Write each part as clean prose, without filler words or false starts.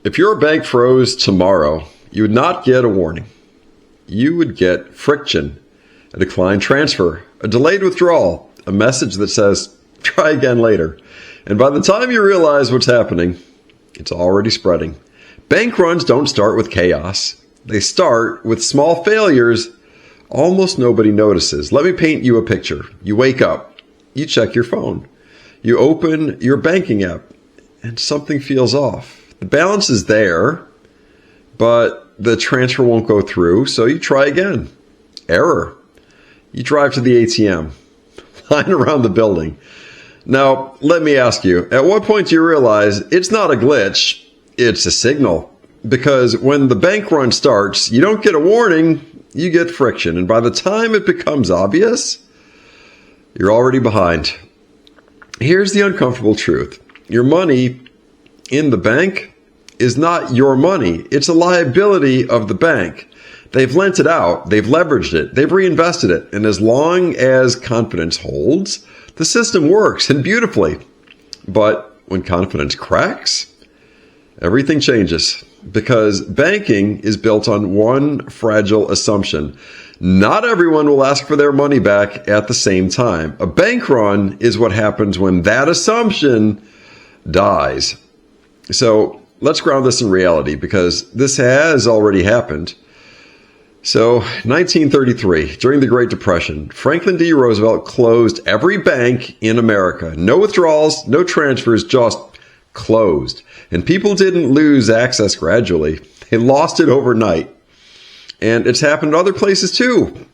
If your bank froze tomorrow, you would not get a warning. You would get friction, a declined transfer, a delayed withdrawal, a message that says, try again later. And by the time you realize what's happening, it's already spreading. Bank runs don't start with chaos. They start with small failures almost nobody notices. Let me paint you a picture. You wake up, you check your phone, you open your banking app, and something feels off. The balance is there, but the transfer won't go through, so you try again. Error. You drive to the ATM, line around the building. Now, let me ask you, at what point do you realize it's not a glitch, it's a signal? Because when the bank run starts, you don't get a warning, you get friction. And by the time it becomes obvious, you're already behind. Here's the uncomfortable truth. Your money in the bank is not your money. It's a liability of the bank. They've lent it out. They've leveraged it. They've reinvested it. And as long as confidence holds, the system works, and beautifully. But when confidence cracks, everything changes. Because banking is built on one fragile assumption. Not everyone will ask for their money back at the same time. A bank run is what happens when that assumption dies. So let's ground this in reality, because this has already happened. So 1933, during the Great Depression, Franklin D. Roosevelt closed every bank in America. No withdrawals, no transfers, just closed. And people didn't lose access gradually. They lost it overnight. And it's happened in other places too.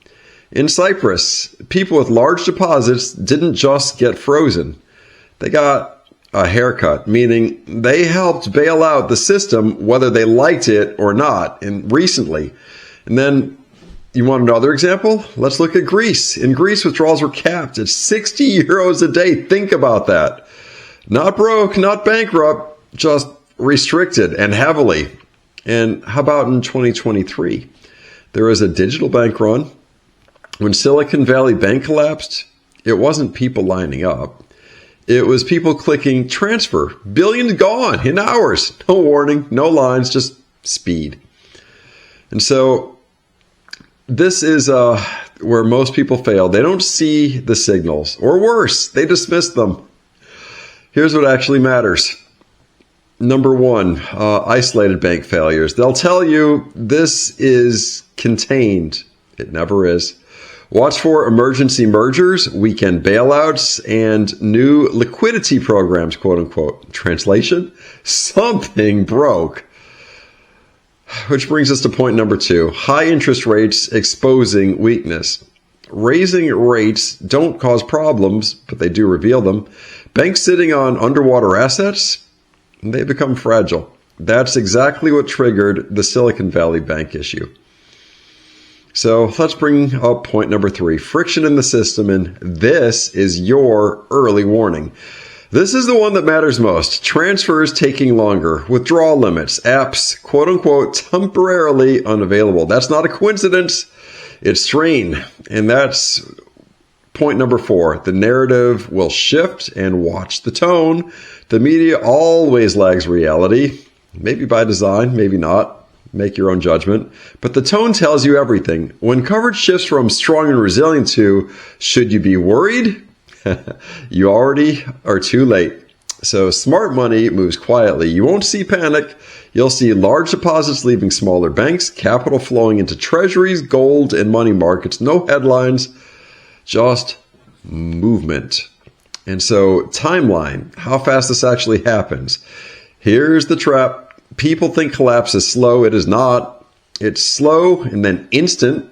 In Cyprus, people with large deposits didn't just get frozen. They got a haircut, meaning they helped bail out the system whether they liked it or not, and recently. And then, you want another example? Let's look at Greece. In Greece, withdrawals were capped at 60 euros a day. Think about that. Not broke, not bankrupt, just restricted and heavily. And how about in 2023? There was a digital bank run. When Silicon Valley Bank collapsed, it wasn't people lining up. It was people clicking transfer. Billions gone in hours. No warning, no lines, just speed. And so this is where most people fail. They don't see the signals, or worse, they dismiss them. Here's what actually matters. Number one, isolated bank failures. They'll tell you this is contained. It never is. Watch for emergency mergers, weekend bailouts, and new liquidity programs, quote unquote. Translation, something broke. Which brings us to point number two, high interest rates exposing weakness. Raising rates don't cause problems, but they do reveal them. Banks sitting on underwater assets, they become fragile. That's exactly what triggered the Silicon Valley Bank issue. So let's bring up point number three, friction in the system, and this is your early warning. This is the one that matters most. Transfers taking longer, withdrawal limits, apps, quote unquote, temporarily unavailable. That's not a coincidence. It's strain. And that's point number four. The narrative will shift, and watch the tone. The media always lags reality, maybe by design, maybe not. Make your own judgment. But the tone tells you everything. When coverage shifts from strong and resilient to, should you be worried? You already are too late. So smart money moves quietly. You won't see panic. You'll see large deposits leaving smaller banks, capital flowing into treasuries, gold, and money markets. No headlines, just movement. And so timeline, how fast this actually happens. Here's the trap. People think collapse is slow. It is not. It's slow and then instant.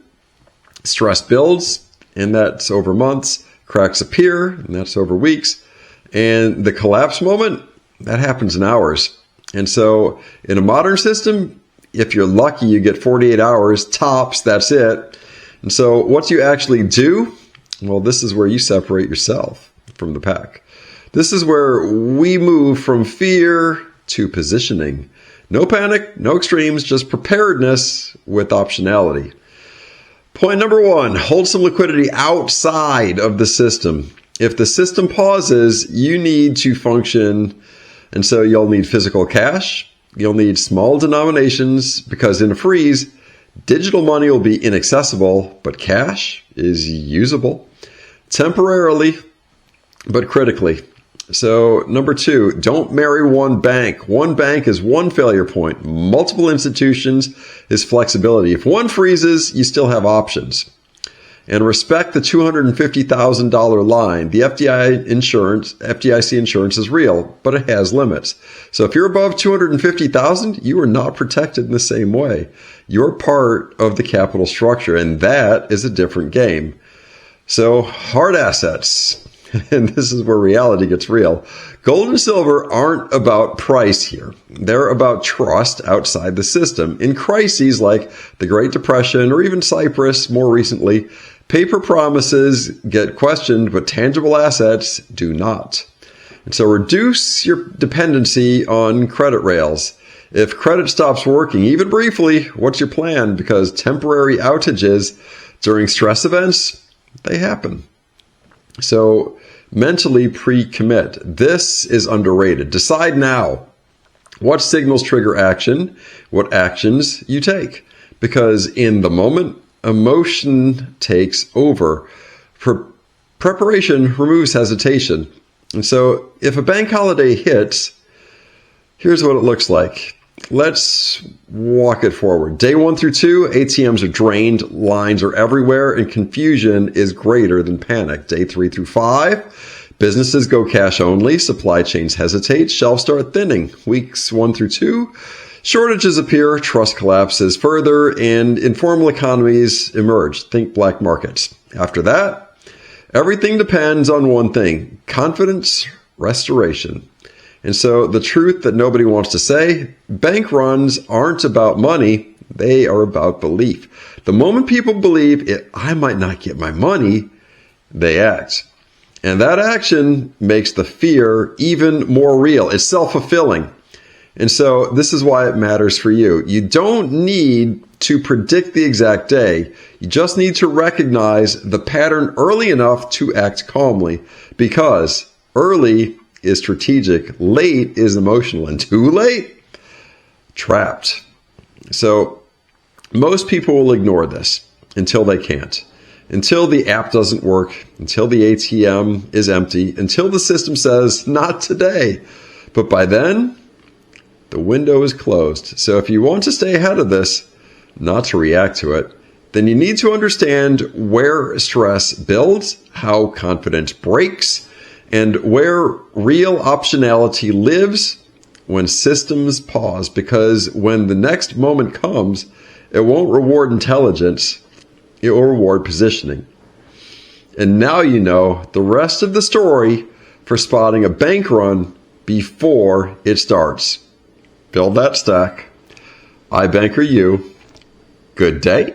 Stress builds, and that's over months. Cracks appear, and that's over weeks. And the collapse moment, that happens in hours. And so in a modern system, if you're lucky, you get 48 hours tops. That's it. And so what do you actually do? Well, this is where you separate yourself from the pack. This is where we move from fear to positioning. No panic, no extremes, just preparedness with optionality. Point number one, hold some liquidity outside of the system. If the system pauses, you need to function, and so you'll need physical cash, You'll need small denominations because in a freeze, digital money will be inaccessible, but cash is usable temporarily, but critically. So number 2, don't marry one bank. One bank is one failure point. Multiple institutions is flexibility. If one freezes, you still have options. And respect the $250,000 line. The FDIC insurance is real, but it has limits. So if you're above $250,000, you are not protected in the same way. You're part of the capital structure, and that is a different game. So hard assets, and this is where reality gets real. Gold and silver aren't about price here. They're about trust outside the system. In crises like the Great Depression or even Cyprus more recently, paper promises get questioned, but tangible assets do not. And so reduce your dependency on credit rails. If credit stops working, even briefly, what's your plan? Because temporary outages during stress events, they happen. So mentally pre-commit. This is underrated. Decide now what signals trigger action, what actions you take. Because in the moment, emotion takes over. Preparation removes hesitation. And so if a bank holiday hits, here's what it looks like. Let's walk it forward. Day 1 through 2, ATMs are drained, lines are everywhere, and confusion is greater than panic. Day 3 through 5, businesses go cash only, supply chains hesitate, shelves start thinning. Weeks 1 through 2, shortages appear, trust collapses further, and informal economies emerge. Think black markets. After that, everything depends on one thing: confidence restoration. And so the truth that nobody wants to say, bank runs aren't about money, they are about belief. The moment people believe I might not get my money, they act. And that action makes the fear even more real. It's self-fulfilling. And so this is why it matters for you. You don't need to predict the exact day. You just need to recognize the pattern early enough to act calmly, because early is strategic, late is emotional, and too late, trapped. So most people will ignore this until they can't, until the app doesn't work, until the ATM is empty, until the system says, not today. But by then, the window is closed. So if you want to stay ahead of this, not to react to it, then you need to understand where stress builds, how confidence breaks, and where real optionality lives when systems pause. Because when the next moment comes, it won't reward intelligence, it will reward positioning. And now you know the rest of the story for spotting a bank run before it starts. Build that stack. iBankerU. Good day.